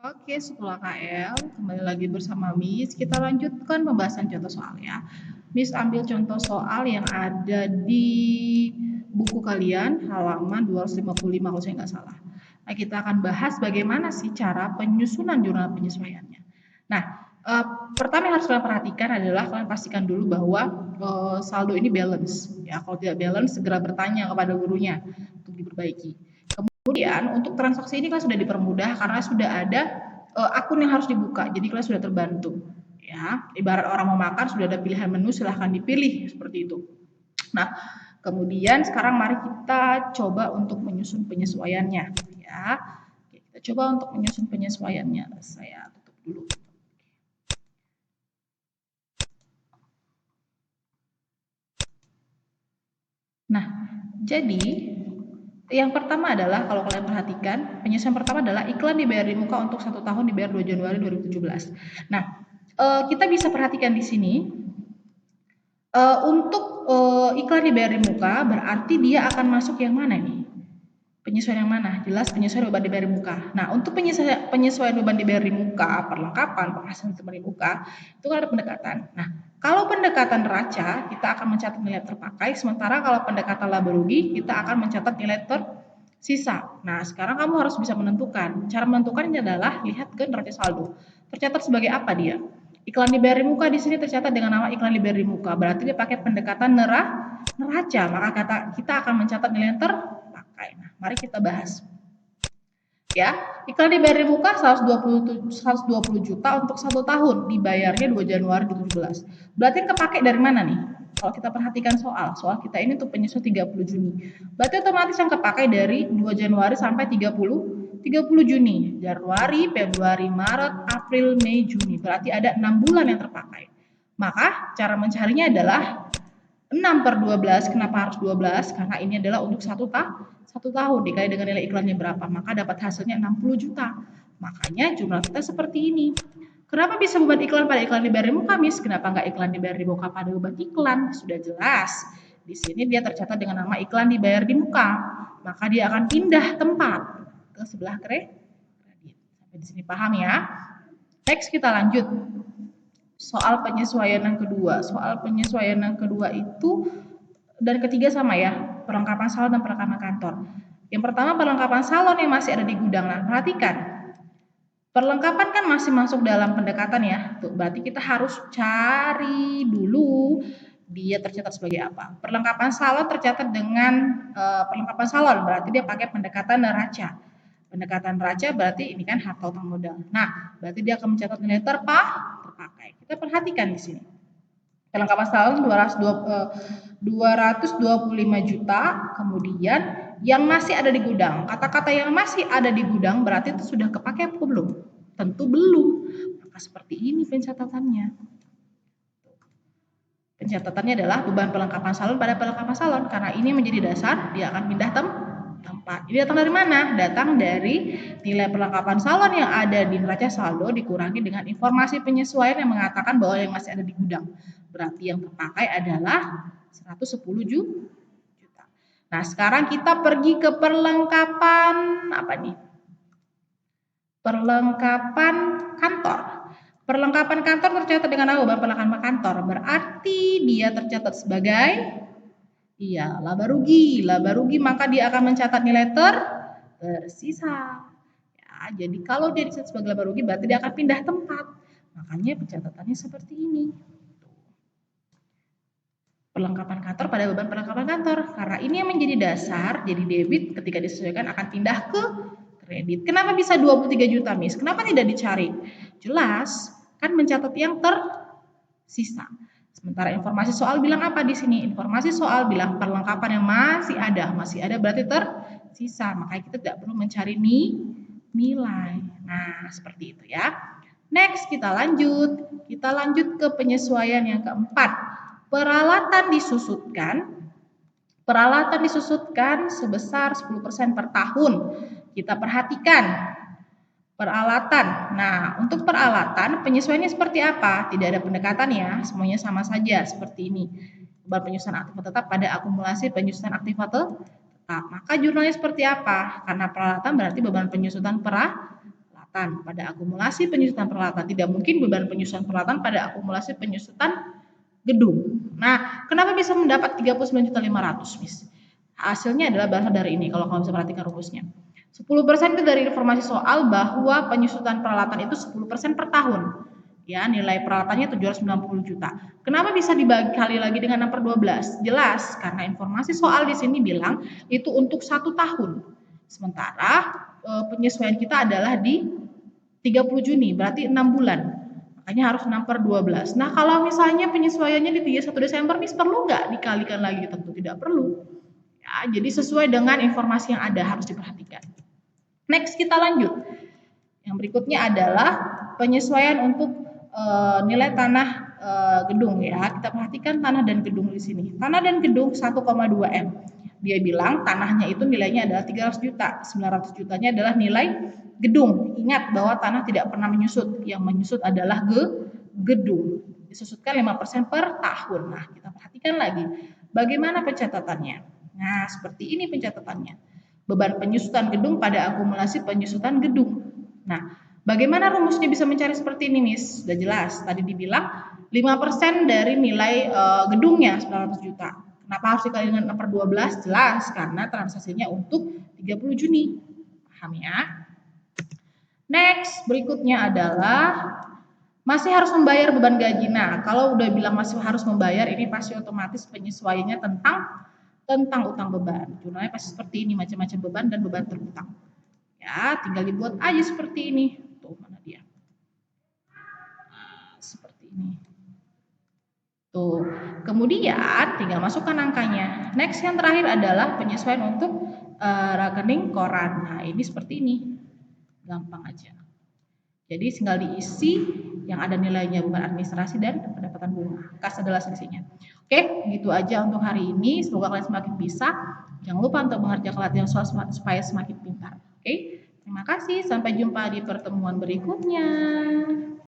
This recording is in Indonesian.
Oke, sekolah KL, kembali lagi bersama Miss. Kita lanjutkan pembahasan contoh soal ya. Miss ambil contoh soal yang ada di buku kalian, halaman 255 kalau saya nggak salah. Nah, kita akan bahas bagaimana sih cara penyusunan jurnal penyesuaiannya. Nah, pertama yang harus kalian perhatikan adalah kalian pastikan dulu bahwa saldo ini balance. Ya, kalau tidak balance, segera bertanya kepada gurunya untuk diperbaiki. Kemudian untuk transaksi ini kan sudah dipermudah karena sudah ada akun yang harus dibuka, jadi kalian sudah terbantu. Ya, ibarat orang mau makan sudah ada pilihan menu, silahkan dipilih seperti itu. Nah, kemudian sekarang mari kita coba untuk menyusun penyesuaiannya. Ya, kita coba untuk menyusun penyesuaiannya. Saya tutup dulu. Nah, jadi yang pertama adalah kalau kalian perhatikan, penyesuaian pertama adalah iklan dibayar di muka untuk 1 tahun dibayar 2 Januari 2017. Nah, kita bisa perhatikan di sini untuk iklan dibayar di muka berarti dia akan masuk yang mana nih? Penyesuaian yang mana? Jelas penyesuaian beban dibayar di muka. Nah, untuk penyesuaian beban dibayar di muka, perlengkapan, penghasilan teman di muka, itu kan ada pendekatan. Nah, kalau pendekatan neraca, kita akan mencatat nilai terpakai, sementara kalau pendekatan laba rugi, kita akan mencatat nilai tersisa. Nah, sekarang kamu harus bisa menentukan. Cara menentukannya adalah lihat ke neraca saldo. Tercatat sebagai apa dia? Iklan dibayar di muka di sini tercatat dengan nama iklan dibayar di muka. Berarti dia pakai pendekatan neraca. Maka kita akan mencatat nilai terpakai. Nah, mari kita bahas. Ya, iklan dibayar di muka 120 juta untuk 1 tahun, dibayarnya 2 Januari 2017. Berarti yang kepake dari mana nih? Kalau kita perhatikan soal kita ini untuk penyesuaian 30 Juni. Berarti otomatis yang kepake dari 2 Januari sampai 30 Juni. Januari, Februari, Maret, April, Mei, Juni. Berarti ada 6 bulan yang terpakai. Maka cara mencarinya adalah 6/12. Kenapa harus 12? Karena ini adalah untuk 1 tahun dikali dengan nilai iklannya berapa, maka dapat hasilnya 60 juta. Makanya jumlah kita seperti ini. Kenapa bisa beban iklan pada iklan dibayar di muka, Miss? Kenapa nggak iklan dibayar di muka pada beban iklan? Sudah jelas. Di sini dia tercatat dengan nama iklan dibayar di muka. Maka dia akan pindah tempat ke sebelah kredit. Sampai di sini paham ya? Next kita lanjut. Soal penyesuaian yang kedua. Soal penyesuaian yang kedua itu dan ketiga sama ya, perlengkapan salon dan perlengkapan kantor. Yang pertama perlengkapan salon yang masih ada di gudang. Nah, perhatikan. Perlengkapan kan masih masuk dalam pendekatan ya. Tuh, berarti kita harus cari dulu dia tercatat sebagai apa. Perlengkapan salon tercatat dengan perlengkapan salon, berarti dia pakai pendekatan neraca. Pendekatan neraca berarti ini kan harta utang modal. Nah, berarti dia akan mencatat nilai terpakai. Kita perhatikan di sini. Perlengkapan salon 225 juta, kemudian yang masih ada di gudang. Kata-kata yang masih ada di gudang berarti itu sudah kepake apa belum? Tentu belum. Maka seperti ini pencatatannya. Pencatatannya adalah beban perlengkapan salon pada perlengkapan salon. Karena ini menjadi dasar, dia akan pindah tempat. Ini datang dari mana? Datang dari nilai perlengkapan salon yang ada di neraca saldo dikurangi dengan informasi penyesuaian yang mengatakan bahwa yang masih ada di gudang. Berarti yang terpakai adalah 110 juta. Nah, sekarang kita pergi ke perlengkapan apa nih? Perlengkapan kantor. Perlengkapan kantor tercatat dengan nama beban perlengkapan kantor. Berarti dia tercatat sebagai laba rugi. Laba rugi maka dia akan mencatat nilai tersisa. Ya, jadi kalau dia dicatat sebagai laba rugi berarti dia akan pindah tempat. Makanya pencatatannya seperti ini. Perlengkapan kantor pada beban perlengkapan kantor. Karena ini yang menjadi dasar, jadi debit ketika disesuaikan akan pindah ke kredit. Kenapa bisa 23 juta, Miss? Kenapa tidak dicari? Jelas, kan mencatat yang tersisa. Sementara informasi soal bilang apa di sini? Informasi soal bilang perlengkapan yang masih ada berarti tersisa. Makanya kita tidak perlu mencari nilai. Nah, seperti itu ya. Next kita lanjut. Kita lanjut ke penyesuaian yang keempat. Peralatan disusutkan sebesar 10% per tahun. Kita perhatikan peralatan. Nah, untuk peralatan penyesuaiannya seperti apa? Tidak ada pendekatan ya, semuanya sama saja seperti ini. Beban penyusutan aktiva tetap pada akumulasi penyusutan aktiva tetap. Maka jurnalnya seperti apa? Karena peralatan berarti beban penyusutan peralatan. peralatan pada akumulasi penyusutan peralatan. Tidak mungkin beban penyusutan peralatan pada akumulasi penyusutan gedung. Nah, kenapa bisa mendapat 39.500.000, Miss? Hasilnya adalah berasal dari ini, kalau kamu bisa perhatikan rumusnya. 10% itu dari informasi soal bahwa penyusutan peralatan itu 10% per tahun. Ya, nilai peralatannya 790 juta. Kenapa bisa dibagi kali lagi dengan 6/12? Jelas, karena informasi soal di sini bilang itu untuk 1 tahun. Sementara penyesuaian kita adalah di 30 Juni, berarti 6 bulan. Makanya harus 6/12. Nah, kalau misalnya penyesuaiannya di 31 Desember, Miss, perlu nggak dikalikan lagi? Tentu tidak perlu. Ya, jadi sesuai dengan informasi yang ada harus diperhatikan. Next, kita lanjut. Yang berikutnya adalah penyesuaian untuk nilai tanah gedung ya. Kita perhatikan tanah dan gedung di sini. Tanah dan gedung 1,2 M. Dia bilang tanahnya itu nilainya adalah 300 juta. 900 jutanya adalah nilai gedung. Ingat bahwa tanah tidak pernah menyusut. Yang menyusut adalah gedung. Disusutkan 5% per tahun. Nah, kita perhatikan lagi. Bagaimana pencatatannya? Nah, seperti ini pencatatannya. Beban penyusutan gedung pada akumulasi penyusutan gedung. Nah, bagaimana rumusnya bisa mencari seperti ini, Miss? Sudah jelas. Tadi dibilang 5% dari nilai gedungnya 900 juta. Kenapa harus dikali dengan 6/12? Jelas, karena transaksinya untuk 30 Juni. Paham ya? Next, berikutnya adalah masih harus membayar beban gaji. Nah, kalau udah bilang masih harus membayar, ini pasti otomatis penyesuaiannya tentang utang beban. Jurnalnya pasti seperti ini, macam-macam beban dan beban terutang. Ya, tinggal dibuat aja seperti ini. Tuh, mana dia? Nah, seperti ini. Tuh. Kemudian tinggal masukkan angkanya. Next yang terakhir adalah penyesuaian untuk rekening koran. Nah, ini seperti ini. Gampang aja. Jadi tinggal diisi yang ada nilainya beban administrasi dan pendapatan bunga. Kas adalah selisihnya. Oke, gitu aja untuk hari ini. Semoga kalian semakin bisa. Jangan lupa untuk mengerjakan latihan soal supaya semakin pintar. Oke, terima kasih. Sampai jumpa di pertemuan berikutnya.